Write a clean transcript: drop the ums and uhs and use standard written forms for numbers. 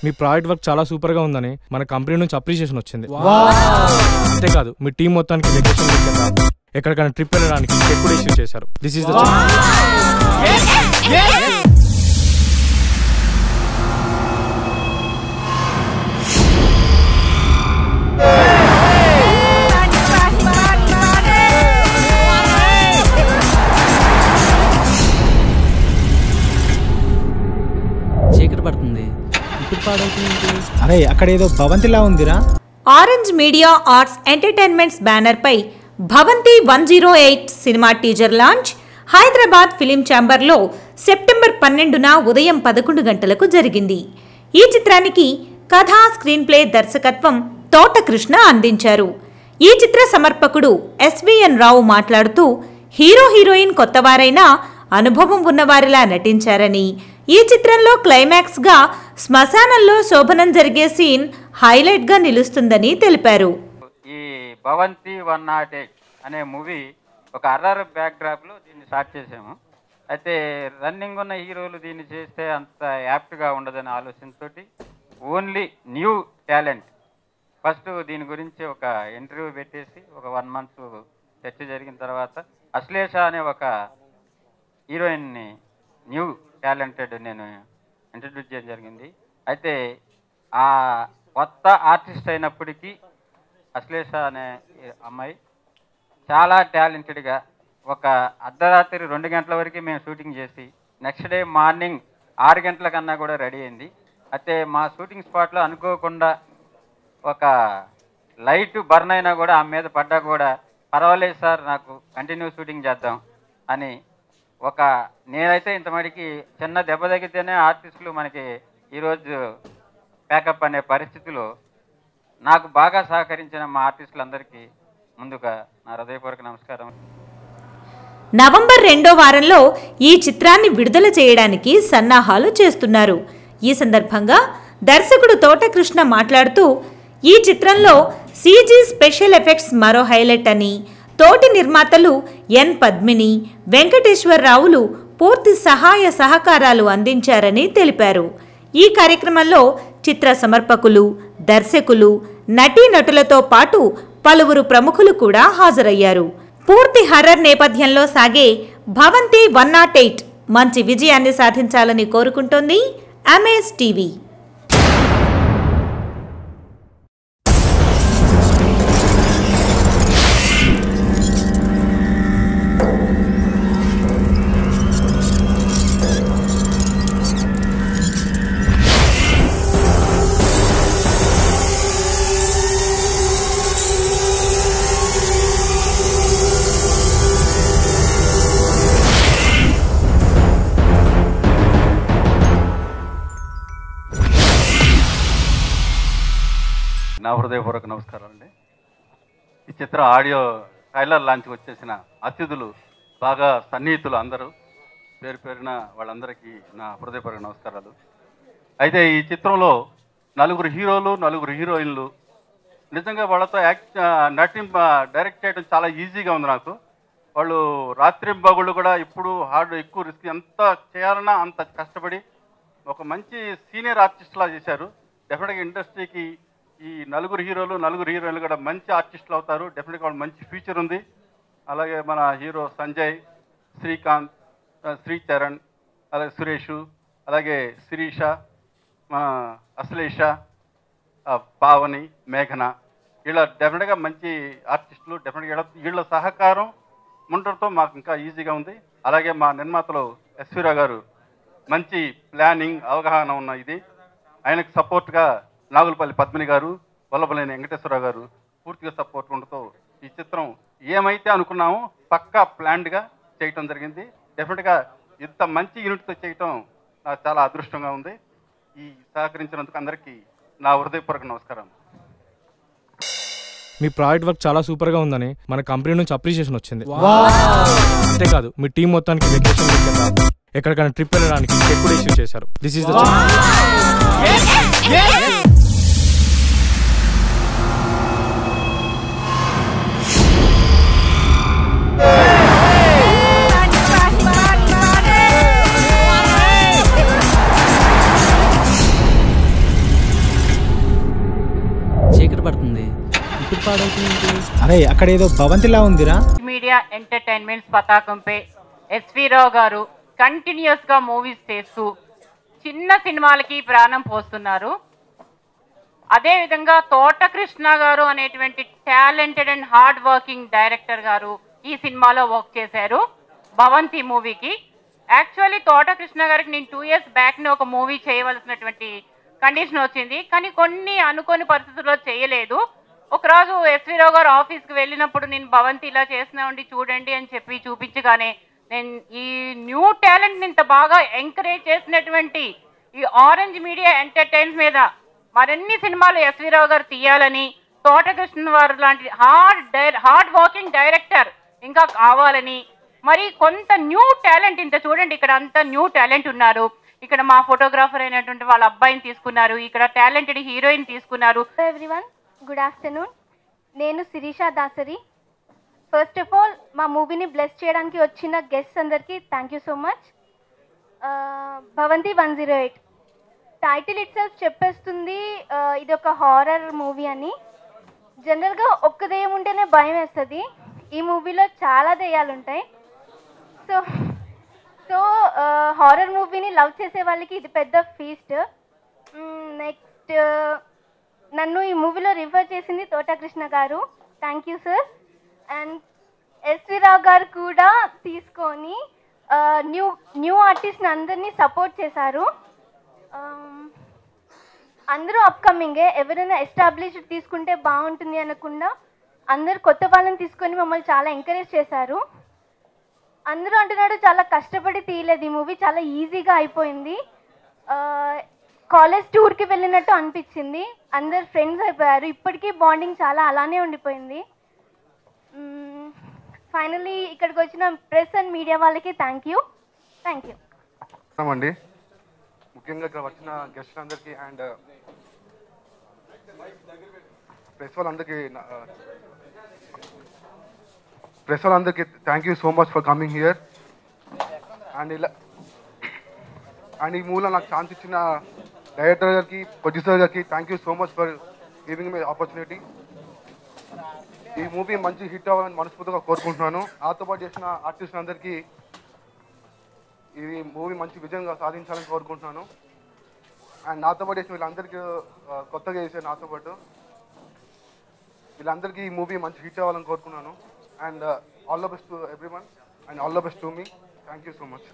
మీ project work చాలా super గా ఉందని మన కంపెనీ నుంచి అప్రిషియేషన్ వచ్చింది. అంతేకాదు మీ టీం మొత్తానికి వెకేషన్ ఎక్కడికైనా ట్రిప్ వెళ్ళడానికి చెక్ కూడా ఇష్యూ చేశారు. దిస్ ఈస్ ద చీకటి పడుతుంది. ఇప్పుడు పాడవుతుంది. అరే అక్కడ ఏదో భవంతిలా ఉందిరా. Orange media arts entertainments banner పై Bhavanthi 108 cinema teaser launch Hyderabad film ఛాంబర్లో సెప్టెంబర్ 12న ఉదయం 11 గంటలకు జరిగింది. ఈ చిత్రానికి కథా స్క్రీన్ ప్లే దర్శకత్వం తోటకృష్ణ అందించారు. ఈ చిత్ర సమర్పకుడు ఎస్విఎన్ రావు మాట్లాడుతూ హీరో హీరోయిన్ కొత్తవారైనా అనుభవం ఉన్నవారిలా నటించారని, ఈ చిత్రంలో క్లైమాక్స్ గా శ్మశానంలో శోభనం జరిగే సీన్ హైలైట్ గా నిలుస్తుందని తెలిపారు. ఈ భవంతి 108 అనే మూవీ ఒక హర్రర్ బ్యాక్ డ్రాప్ లో దీన్ని స్టార్ట్ చేసాము. అయితే రన్నింగ్ ఉన్న హీరోలు దీన్ని చేస్తే అంత యాప్ట్ గా ఉండదనే ఆలోచనతోటి ఓన్లీ న్యూ టాలెంట్ ఫస్ట్ దీని గురించి ఒక ఇంటర్వ్యూ పెట్టేసి ఒక 1 month చర్చ జరిగిన తర్వాత అశ్లేష అనే ఒక హీరోయిన్ని న్యూ టాలెంటెడ్ నేను ఇంట్రడ్యూస్ చేయడం జరిగింది. అయితే ఆ కొత్త ఆర్టిస్ట్ అయినప్పటికీ అశ్లేష అనే అమ్మాయి చాలా టాలెంటెడ్గా ఒక అర్ధరాత్రి 2 గంటల వరకు మేము షూటింగ్ చేసి నెక్స్ట్ డే మార్నింగ్ 6 గంటల కన్నా కూడా రెడీ అయింది. అయితే మా షూటింగ్ స్పాట్లో అనుకోకుండా ఒక లైట్ బర్న్ అయినా కూడా ఆమె మీద పడ్డా కూడా పర్వాలేదు సార్, నాకు కంటిన్యూ షూటింగ్ చేద్దాం అని ఒక నేనైతే ఇంతమటికి చిన్న దెబ్బ తగ్గితేనే ఆర్టిస్టులు మనకి ఈరోజు ప్యాకప్ అనే పరిస్థితిలో నాకు బాగా సహకరించిన మా ఆర్టిస్టులందరికీ ముందుగా నా హృదయపూర్వక నమస్కారం. నవంబర్ 2వ వారంలో ఈ చిత్రాన్ని విడుదల చేయడానికి సన్నాహాలు చేస్తున్నారు. ఈ సందర్భంగా దర్శకుడు తోటకృష్ణ మాట్లాడుతూ ఈ చిత్రంలో సీజీ స్పెషల్ ఎఫెక్ట్స్ మరో హైలైట్ అని, తోటి నిర్మాతలు ఎన్ పద్మిని, వెంకటేశ్వరరావులు పూర్తి సహాయ సహకారాలు అందించారని తెలిపారు. ఈ కార్యక్రమంలో చిత్ర సమర్పకులు, దర్శకులు, నటీనటులతో పాటు పలువురు ప్రముఖులు కూడా హాజరయ్యారు. పూర్తి హర్రర్ నేపథ్యంలో సాగే భవంతి 108 మంచి విజయాన్ని సాధించాలని కోరుకుంటోంది అమేజ్ టీవీ. నా హృదయపూర్వక నమస్కారం అండి. ఈ చిత్ర ఆడియో ట్రైలర్ లాంచ్కి వచ్చేసిన అతిథులు, బాగా సన్నిహితులు అందరూ, పేరు పేరున వాళ్ళందరికీ నా హృదయపూర్వక నమస్కారాలు. అయితే ఈ చిత్రంలో 4 హీరోలు, 4 హీరోయిన్లు, నిజంగా వాళ్ళతో డైరెక్ట్ చేయడం చాలా ఈజీగా ఉంది నాకు. వాళ్ళు రాత్రింబగుళ్ళు కూడా ఇప్పుడు ఎక్కువ రిస్క్ ఎంత చేయాలన్నా అంత కష్టపడి ఒక మంచి సీనియర్ ఆర్టిస్ట్లా చేశారు. డెఫినెట్గా ఇండస్ట్రీకి ఈ 4 హీరోలు, 4 హీరోయిన్లు కూడా మంచి ఆర్టిస్టులు అవుతారు. డెఫినెట్గా వాళ్ళు మంచి ఫ్యూచర్ ఉంది. అలాగే మన హీరో సంజయ్, శ్రీకాంత్, శ్రీచరణ్, అలాగే సురేష్, అలాగే శిరీష, మన అశ్లేష, పావని, మేఘన, వీళ్ళ డెఫినెట్గా మంచి ఆర్టిస్టులు. డెఫినెట్గా వీళ్ళ సహకారం ఉండటంతో మాకు ఇంకా ఈజీగా ఉంది. అలాగే మా నిర్మాతలు ఎస్వీరావు గారు మంచి ప్లానింగ్, అవగాహన ఉన్న ఇది. ఆయనకు సపోర్ట్గా నాగులపల్లి పద్మిని గారు, వల్లభలేని వెంకటేశ్వరరావు గారు పూర్తిగా సపోర్ట్ ఉండటంతో ఈ చిత్రం ఏమైతే అనుకున్నామో పక్కా ప్లాన్డ్గా చేయటం జరిగింది. డెఫినెట్గా ఇంత మంచి యూనిట్తో చేయటం నాకు చాలా అదృష్టంగా ఉంది. ఈ సహకరించినందుకు అందరికీ నా హృదయపూర్వక నమస్కారం. మీ ప్రాజెక్ట్ వర్క్ చాలా సూపర్ గా ఉందని మన కంపెనీ నుంచి అప్రిషియేషన్ వచ్చింది. అంతేకాదు మీ టీం మొత్తానికి వెకేషన్ ఎక్కడికైనా ట్రిప్ వెళ్ళడానికి చెక్ కూడా ఇష్యూ చేశారు. దిస్ ఈస్ ద పాడవుతుంది. అరే అక్కడ ఏదో భవంతిలా ఉందిరా. మీడియా ఎంటర్టైన్మెంట్స్ పతాకంపై ఎస్వి రావు గారు కంటిన్యూస్ గా మూవీస్ చేస్తూ చిన్న సినిమాలకి ప్రాణం పోస్తున్నారు. అదే విధంగా తోట కృష్ణ గారు అనేటువంటి talented and hard working director గారు ఈ సినిమాలో వర్క్ చేశారు భవంతి మూవీకి. యాక్చువల్లీ తోట కృష్ణ గారికి నేను 2 years బ్యాక్ ఒక మూవీ చేయవలసినటువంటి కండిషన్ వచ్చింది, కానీ కొన్ని అనుకోని పరిస్థితుల్లో చేయలేదు. ఒకరోజు ఎస్వి రావు గారు ఆఫీస్కి వెళ్ళినప్పుడు నేను భవంతి ఇలా చేస్తున్నామండి చూడండి అని చెప్పి చూపించగానే నేను ఈ న్యూ టాలెంట్ని ఇంత బాగా ఎంకరేజ్ చేసినటువంటి ఈ ఆరెంజ్ మీడియా ఎంటర్టైన్స్ మీద మరిన్ని సినిమాలు ఎస్వి రావు గారు తీయాలని, తోటకృష్ణ వారు లాంటి హార్డ్ వర్కింగ్ డైరెక్టర్ ఇంకా కావాలని, మరి కొంత న్యూ టాలెంట్ ఇంత చూడండి ఇక్కడ అంత న్యూ టాలెంట్ ఉన్నారు. ఇక్కడ మా ఫోటోగ్రాఫర్ అయినటువంటి వాళ్ళ అబ్బాయిని తీసుకున్నారు, ఇక్కడ టాలెంటెడ్ హీరోయిన్ తీసుకున్నారు. Everyone good afternoon. నేను Sirisha Dasari. First of all మా మూవీని బ్లెస్ చేయడానికి వచ్చిన గెస్ట్స్ అందరికీ థ్యాంక్ యూ సో మచ్. భవంతి 108 టైటిల్ ఇట్ సెల్ఫ్ చెప్పేస్తుంది ఇది ఒక హారర్ మూవీ అని. జనరల్గా ఒక్క దెయ్యం ఉంటేనే భయం వేస్తుంది, ఈ మూవీలో చాలా దెయ్యాలు ఉంటాయి. సో హారర్ మూవీని లవ్ చేసే వాళ్ళకి ఇది పెద్ద ఫీస్ట్. నెక్స్ట్ నన్ను ఈ మూవీలో రిఫర్ చేసింది తోటకృష్ణ గారు, thank you sir. And SV Rao గారు కూడా తీసుకొని న్యూ ఆర్టిస్ట్ని అందరినీ సపోర్ట్ చేశారు. అందరూ అప్కమింగే, ఎవరైనా ఎస్టాబ్లిష్డ్ తీసుకుంటే బాగుంటుంది అనకుండా అందరూ కొత్త వాళ్ళని తీసుకొని మమ్మల్ని చాలా ఎంకరేజ్ చేశారు. అందరూ అంటున్నాడు చాలా కష్టపడి తీయలేదు, ఈ మూవీ చాలా ఈజీగా అయిపోయింది, కాలేజ్ టూర్కి వెళ్ళినట్టు అనిపించింది, అందరు ఫ్రెండ్స్ అయిపోయారు, ఇప్పటికీ బాండింగ్ చాలా అలానే ఉండిపోయింది. ఫైనలీ ఇక్కడికి వచ్చిన ప్రెస్ అండ్ మీడియా వాళ్ళకి థ్యాంక్ యూ. అండి ముఖ్యంగా ఇక్కడ వచ్చిన గెస్ట్ అందరికీ అండ్ ప్రెస్ వాళ్ళందరికీ thank you so much for coming here. And ఈ మూవీలో నాకు ఛాన్స్ ఇచ్చిన డైరెక్టర్ గారికి, ప్రొడ్యూసర్ గారికి thank you so much for giving me opportunity. ఈ మూవీ మంచి హిట్ అవ్వాలని మనస్ఫూర్తిగా కోరుకుంటున్నాను. నాతో పాటు చేసిన ఆర్టిస్ట్ అందరికీ ఈ మూవీ మంచి విజయంగా సాధించాలని కోరుకుంటున్నాను. అండ్ నాతో పాటు చేసిన వీళ్ళందరికీ, కొత్తగా చేసే నాతో పాటు వీళ్ళందరికీ ఈ మూవీ మంచి హిట్ అవ్వాలని కోరుకున్నాను. And all the best to everyone and all the best to me. Thank you so much.